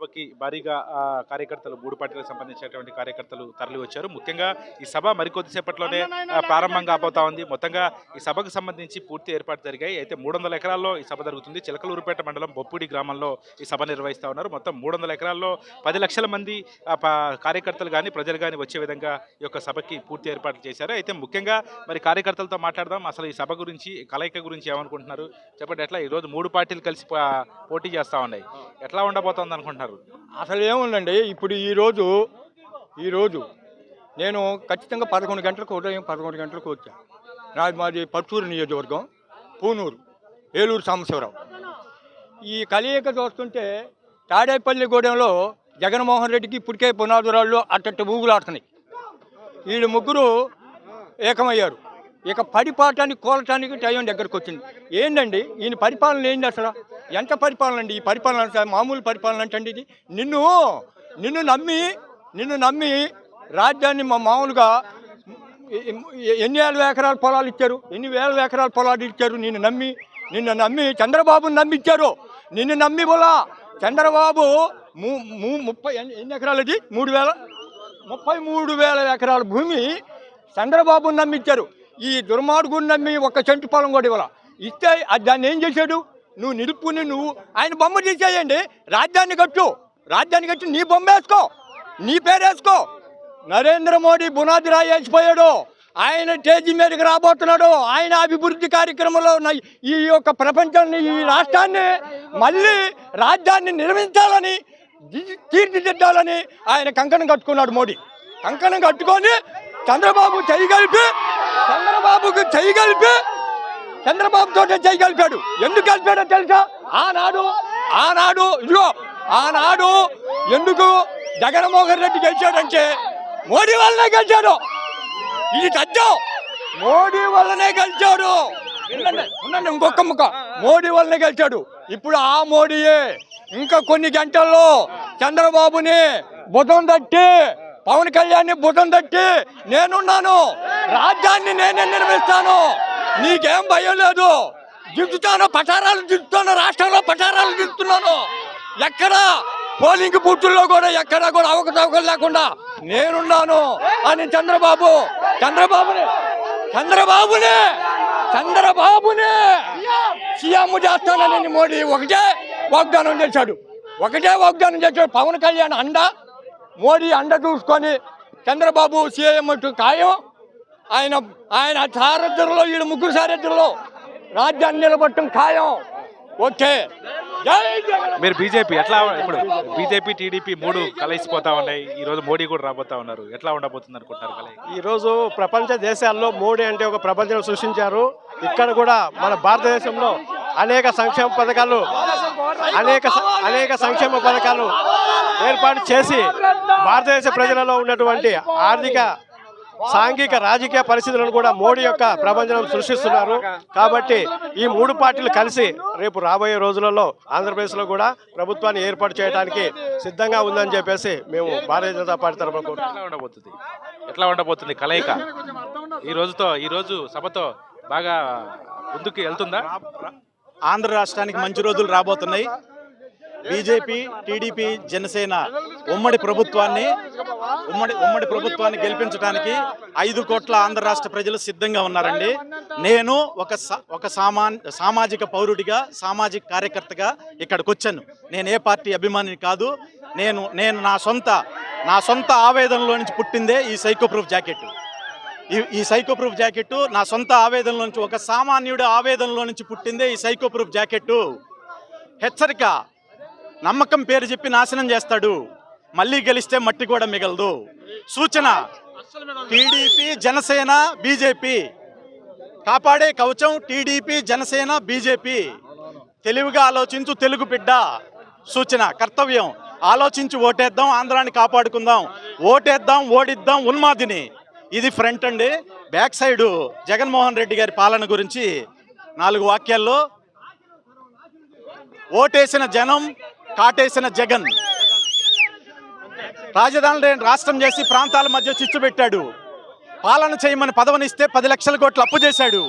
సభకి భారీగా కార్యకర్తలు మూడు పార్టీలకు సంబంధించినటువంటి కార్యకర్తలు తరలి వచ్చారు. ముఖ్యంగా ఈ సభ మరికొద్దిసేపట్లోనే ప్రారంభం కాబోతా ఉంది. మొత్తంగా ఈ సభకు సంబంధించి పూర్తి ఏర్పాటు జరిగాయి. అయితే 300 ఎకరాల్లో ఈ సభ జరుగుతుంది. చిలకలూరుపేట మండలం బొప్పుడి గ్రామంలో ఈ సభ నిర్వహిస్తూ ఉన్నారు. మొత్తం 300 ఎకరాల్లో 10 లక్షల మంది కార్యకర్తలు కానీ ప్రజలు కానీ వచ్చే విధంగా ఈ యొక్క సభకి పూర్తి ఏర్పాట్లు చేశారు. అయితే ముఖ్యంగా మరి కార్యకర్తలతో మాట్లాడదాం. అసలు ఈ సభ గురించి, కలయిక గురించి ఏమనుకుంటున్నారు చెప్పండి. ఎట్లా ఈరోజు మూడు పార్టీలు కలిసి పోటీ చేస్తూ ఉన్నాయి, ఎట్లా ఉండబోతోంది అనుకుంటున్నారు? అసలు ఏముందండి, ఇప్పుడు ఈరోజు నేను ఖచ్చితంగా 11 గంటలకు ఉదయం 11 గంటలకు వచ్చా. మాది పట్టూరు నియోజకవర్గం, పూనూరు, ఏలూరు సాంబశివరావు. ఈ కలియక చూస్తుంటే తాడేపల్లిగూడెంలో జగన్మోహన్ రెడ్డికి ఇప్పటికే పునాదురాళ్ళు అట్టట్టు ఊగులాడుతున్నాయి. వీళ్ళు ముగ్గురు ఏకమయ్యారు. ఇక పరిపాటానికి కోలటానికి టైం దగ్గరకు వచ్చింది. ఏంటండి ఈయన పరిపాలన ఏంటి? అసలు ఎంత పరిపాలన అండి ఈ పరిపాలన? మామూలు పరిపాలన అంటే ఇది. నిన్ను నమ్మి రాజ్యాన్ని మామూలుగా ఎన్ని వేల ఎకరాల పొలాలు ఇచ్చారు, ఎన్ని వేల ఎకరాల పొలాలు ఇచ్చారు. నిన్ను నమ్మి చంద్రబాబుని నమ్మిచ్చారు. నిన్ను నమ్మి పోలా చంద్రబాబు 30 ఎన్ని ఎకరాలు? అది 33,000 ఎకరాల భూమి చంద్రబాబుని నమ్మిచ్చారు. ఈ దుర్మార్గుని నమ్మి ఒక్క చెంటు పొలం కూడా ఇవ్వాల. ఇస్తే దాన్ని ఏం చేశాడు? నువ్వు నిలుపుని ఆయన బొమ్మ తీసేయండి, రాజ్యాన్ని కట్టు నీ బొమ్మ వేసుకో, నీ పేరు వేసుకో. నరేంద్ర మోడీ బునాది రాయి వేసిపోయాడు. ఆయన స్టేజీ మీదకి రాబోతున్నాడు. ఆయన అభివృద్ధి కార్యక్రమంలో ఈ యొక్క ప్రపంచాన్ని, ఈ రాష్ట్రాన్ని మళ్ళీ రాజ్యాన్ని నిర్మించాలని, తీర్చిదిద్దాలని ఆయన కంకణం కట్టుకున్నాడు. మోడీ కంకణం కట్టుకొని చంద్రబాబుకి చంద్రబాబుతో చేయగలిపాడు. ఎందుకు కలిపాడో తెలుసా? ఆనాడు ఎందుకు జగన్మోహన్ రెడ్డి గెలిచాడంటే మోడీ వల్లనే గెలిచాడు. ఇది సత్యం. మోడీ వల్లనే గెలిచాడు. ఇంకొక ముక్క, మోడీ వల్లనే గెలిచాడు. ఇప్పుడు ఆ మోడీయే ఇంకా కొన్ని గంటల్లో చంద్రబాబుని భుజం తట్టి, పవన్ కళ్యాణ్ భుజం తట్టి నేనున్నాను, రాజ్యాన్ని నేనే నిర్మిస్తాను, నీకేం భయం లేదు, దిద్దుతాను, పటారాలు దిద్దుతాను, రాష్ట్రంలో పటారాలు దిద్దుతున్నాను, ఎక్కడ పోలింగ్ బూతుల్లో కూడా ఎక్కడా కూడా అవకతవకలు లేకుండా నేనున్నాను అని చంద్రబాబునే సీఎం చేస్తానని మోడీ ఒకటే వాగ్దానం చేశాడు. పవన్ కళ్యాణ్ మోడీ అండ చూసుకొని చంద్రబాబు సీఎం ఖాయం. ఆయన సారథ్యంలో, వీళ్ళు ముగ్గురు సారథ్యంలో రాజ్యాన్ని నిలబట్టడం ఖాయం. ఓకే. మీరు బీజేపీ ఎట్లా, ఇప్పుడు బీజేపీ టీడీపీ మూడు కలిసిపోతా ఉన్నాయి. ఈ రోజు మోడీ కూడా రాబోతా ఉన్నారు. ఎట్లా ఉండబోతుంది అనుకుంటారు కలయి? ఈ రోజు ప్రపంచ దేశాల్లో మోడీ అంటే ఒక ప్రపంచం సృష్టించారు. ఇక్కడ కూడా మన భారతదేశంలో అనేక సంక్షేమ పథకాలు ఏర్పాటు చేసి భారతదేశ ప్రజలలో ఉన్నటువంటి ఆర్థిక, సాంఘిక, రాజకీయ పరిస్థితులను కూడా మోడీ యొక్క ప్రపంచం సృష్టిస్తున్నారు. కాబట్టి ఈ మూడు పార్టీలు కలిసి రేపు రాబోయే రోజులలో ఆంధ్రప్రదేశ్లో కూడా ప్రభుత్వాన్ని ఏర్పాటు చేయడానికి సిద్ధంగా ఉందని చెప్పేసి మేము భారతీయ జనతా పార్టీ తరఫున ఎట్లా ఉండబోతుంది కలయిక? ఈ రోజు సభతో బాగా ముందుకు వెళ్తుందా? ఆంధ్ర రాష్ట్రానికి మంచి రోజులు రాబోతున్నాయి. బీజేపీ, టీడీపీ, జనసేన ఉమ్మడి ప్రభుత్వాన్ని గెలిపించడానికి 5 కోట్ల ఆంధ్ర రాష్ట్ర ప్రజలు సిద్ధంగా ఉన్నారండి. నేను ఒక సామాజిక పౌరుడిగా, సామాజిక కార్యకర్తగా ఇక్కడికి వచ్చాను. నేను ఏ పార్టీ అభిమానిని కాదు. నేను నా సొంత ఆవేదనలో నుంచి పుట్టిందే ఈ సైకో ప్రూఫ్ జాకెట్. ఈ సైకో ప్రూఫ్ జాకెట్ నా సొంత ఆవేదనలో నుంచి, ఒక సామాన్యుడి ఆవేదనలో నుంచి పుట్టిందే ఈ సైకో ప్రూఫ్ జాకెట్. హెచ్చరిక, నమ్మకం పేరు చెప్పి నాశనం చేస్తాడు, మళ్ళీ గెలిస్తే మట్టి కూడా మిగలదు. సూచన, టీడీపీ, జనసేన, బీజేపీ. కాపాడే కవచం టీడీపీ, జనసేన, బీజేపీ. తెలివిగా ఆలోచించు తెలుగు బిడ్డ. సూచన, కర్తవ్యం, ఆలోచించి ఓటేద్దాం, ఆంధ్రాన్ని కాపాడుకుందాం. ఓటేద్దాం, ఓడిద్దాం ఉన్మాదిని. ఇది ఫ్రంట్ అండి. బ్యాక్ సైడు జగన్మోహన్ రెడ్డి గారి పాలన గురించి 4 వాక్యాల్లో: ఓటేసిన జనం, కాటేసిన జగన్. రాజధాని రాష్ట్రం చేసి ప్రాంతాల మధ్య చిచ్చు పెట్టాడు. పాలన చేయమని పదవినిస్తే 10 లక్షల కోట్లు అప్పు చేశాడు.